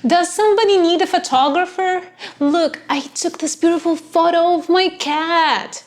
Does somebody need a photographer? Look, I took this beautiful photo of my cat.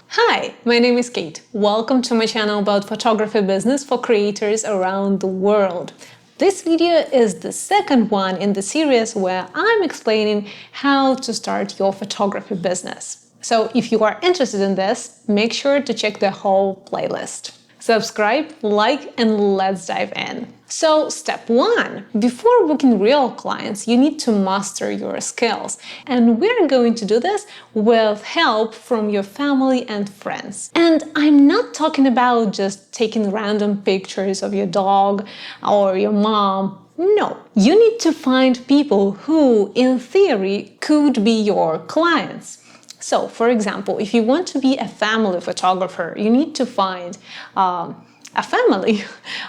Hi, my name is Kate. Welcome to my channel about photography business for creators around the world. This video is the second one in the series where I'm explaining how to start your photography business. So if you are interested in this, make sure to check the whole playlist. Subscribe, like, and let's dive in. So step one, before booking real clients, you need to master your skills. And we're going to do this with help from your family and friends. And I'm not talking about just taking random pictures of your dog or your mom. No, you need to find people who, in theory, could be your clients. So, for example, if you want to be a family photographer, you need to find a family.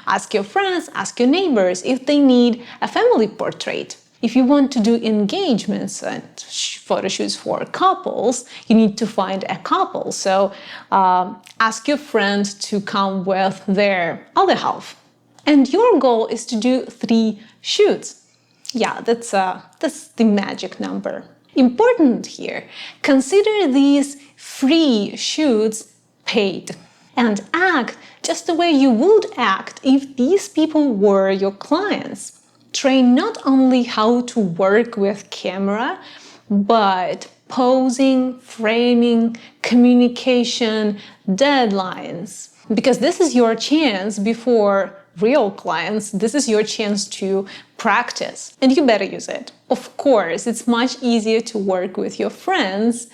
Ask your friends, ask your neighbors if they need a family portrait. If you want to do engagements and photo shoots for couples, you need to find a couple. So ask your friend to come with their other half. And your goal is to do 3 shoots. Yeah, that's the magic number. Important here, consider these free shoots paid and act just the way you would act if these people were your clients. Train not only how to work with camera, but posing, framing, communication, deadlines. Because this is your chance before real clients, this is your chance to practice, and you better use it. Of course, it's much easier to work with your friends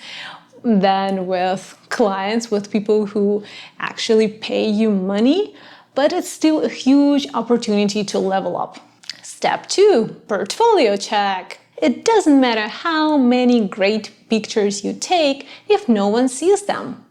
than with clients, with people who actually pay you money, but it's still a huge opportunity to level up. Step 2, portfolio check. It doesn't matter how many great pictures you take if no one sees them.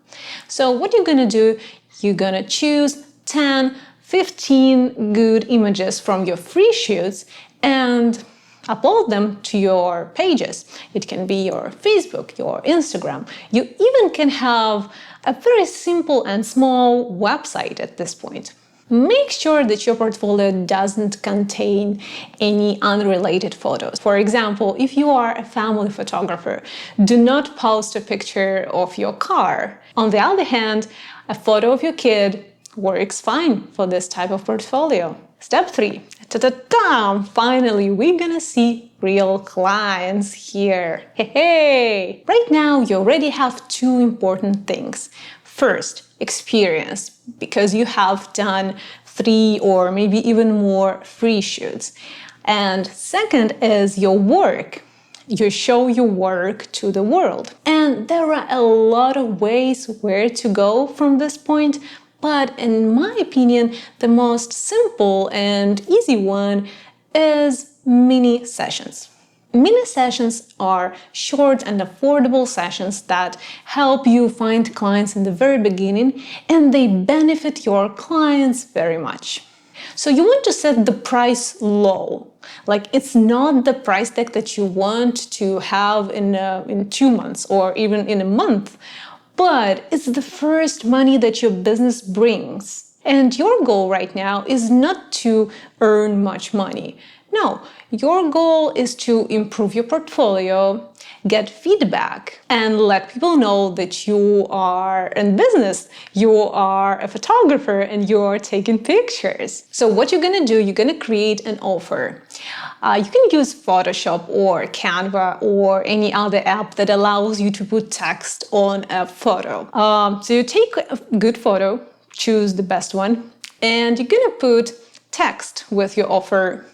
So what you're gonna do, you're gonna choose 10-15 good images from your free shoots and upload them to your pages. It can be your Facebook, your Instagram. You even can have a very simple and small website at this point. Make sure that your portfolio doesn't contain any unrelated photos. For example, if you are a family photographer, do not post a picture of your car. On the other hand, a photo of your kid works fine for this type of portfolio. Step 3. Ta-ta-ta! Finally, we're gonna see real clients here. Hey! Right now, you already have 2 important things. First, experience, because you have done 3 or maybe even more free shoots. And second is your work. You show your work to the world. And there are a lot of ways where to go from this point, but in my opinion, the most simple and easy one is mini sessions. Mini sessions are short and affordable sessions that help you find clients in the very beginning, and they benefit your clients very much. So you want to set the price low. Like, it's not the price tag that you want to have in 2 months or even in a month, but it's the first money that your business brings. And your goal right now is not to earn much money. No, your goal is to improve your portfolio, get feedback, and let people know that you are in business, you are a photographer, and you're taking pictures. So what you're gonna do, you're gonna create an offer. You can use Photoshop or Canva or any other app that allows you to put text on a photo. So you take a good photo, choose the best one, and you're gonna put text with your offer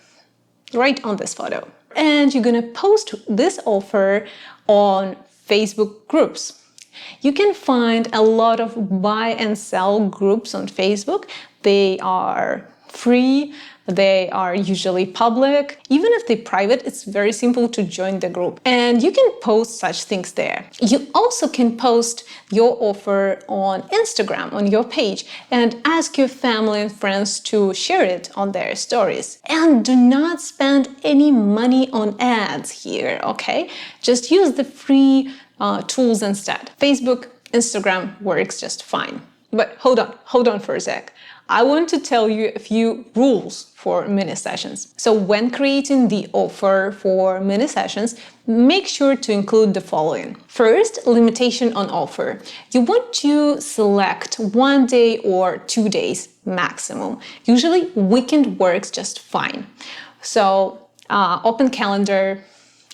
right on this photo. And you're gonna post this offer on Facebook groups. You can find a lot of buy and sell groups on Facebook. They are free, they are usually public. Even if they're private, it's very simple to join the group. And you can post such things there. You also can post your offer on Instagram, on your page, and ask your family and friends to share it on their stories. And do not spend any money on ads here, okay? Just use the free tools instead. Facebook, Instagram works just fine. But hold on for a sec. I want to tell you a few rules for mini sessions. So when creating the offer for mini sessions, make sure to include the following. First, limitation on offer. You want to select 1 day or 2 days maximum. Usually weekend works just fine. So open calendar,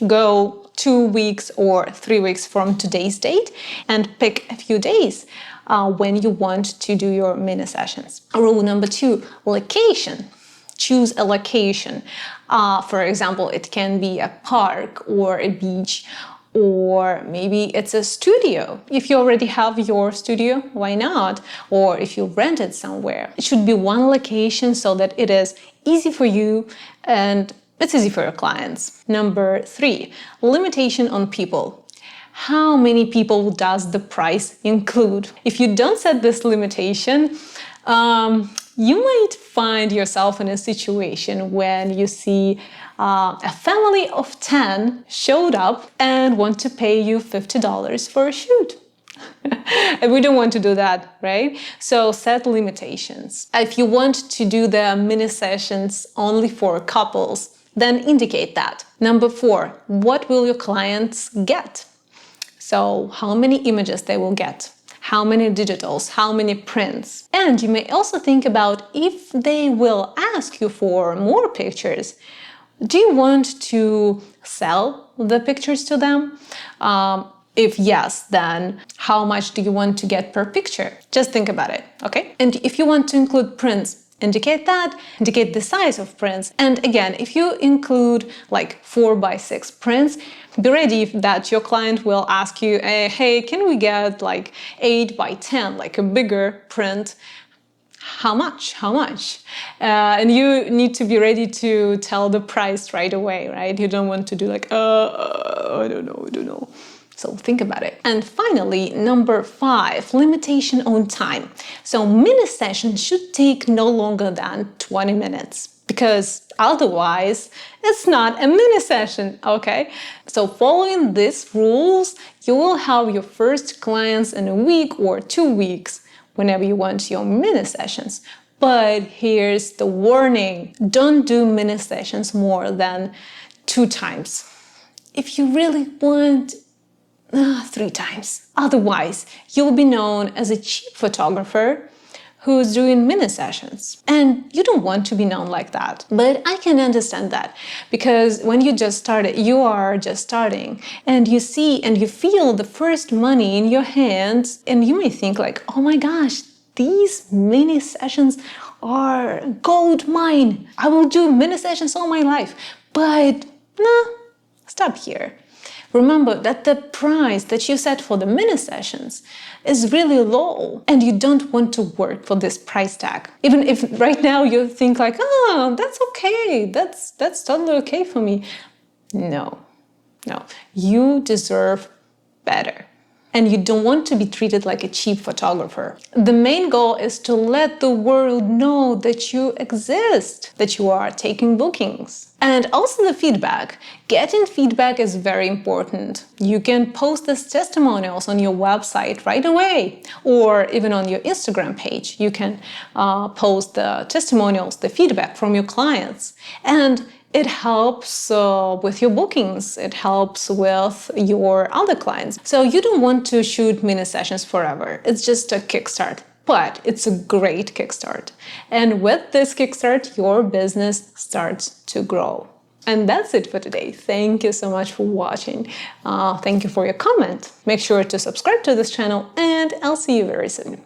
go 2 weeks or 3 weeks from today's date and pick a few days when you want to do your mini sessions. Rule number 2, location. Choose a location. For example, it can be a park or a beach, or maybe it's a studio. If you already have your studio, why not? Or if you rent it somewhere. It should be one location so that it is easy for you and it's easy for your clients. Number 3, limitation on people. How many people does the price include? If you don't set this limitation, you might find yourself in a situation when you see a family of 10 showed up and want to pay you $50 for a shoot. And we don't want to do that, right? So set limitations. If you want to do the mini sessions only for couples, then indicate that. Number 4, what will your clients get? So how many images they will get, how many digitals, how many prints. And you may also think about if they will ask you for more pictures, do you want to sell the pictures to them? If yes, then how much do you want to get per picture? Just think about it, okay? And if you want to include prints, indicate that, indicate the size of prints. And again, if you include like 4x6 prints, be ready that your client will ask you, hey, can we get like 8x10, like a bigger print? How much? How much? And you need to be ready to tell the price right away, right? You don't want to do like, I don't know. So think about it. And finally, number 5, limitation on time. So mini sessions should take no longer than 20 minutes because otherwise it's not a mini session, okay? So following these rules, you will have your first clients in a week or 2 weeks whenever you want your mini sessions. But here's the warning. Don't do mini sessions more than 2 times. If you really want 3 times. Otherwise, you'll be known as a cheap photographer who's doing mini sessions. And you don't want to be known like that. But I can understand that because when you are just starting and you see and you feel the first money in your hands and you may think like, oh my gosh, these mini sessions are gold mine. I will do mini sessions all my life. But stop here. Remember that the price that you set for the mini sessions is really low and you don't want to work for this price tag. Even if right now you think like, oh, that's okay, that's totally okay for me. No, you deserve better. And you don't want to be treated like a cheap photographer. The main goal is to let the world know that you exist, that you are taking bookings. And also the feedback. Getting feedback is very important. You can post these testimonials on your website right away, or even on your Instagram page. You can post the testimonials, the feedback from your clients. And it helps with your bookings. It helps with your other clients. So you don't want to shoot mini sessions forever. It's just a kickstart, but it's a great kickstart. And with this kickstart, your business starts to grow. And that's it for today. Thank you so much for watching. Thank you for your comment. Make sure to subscribe to this channel and I'll see you very soon.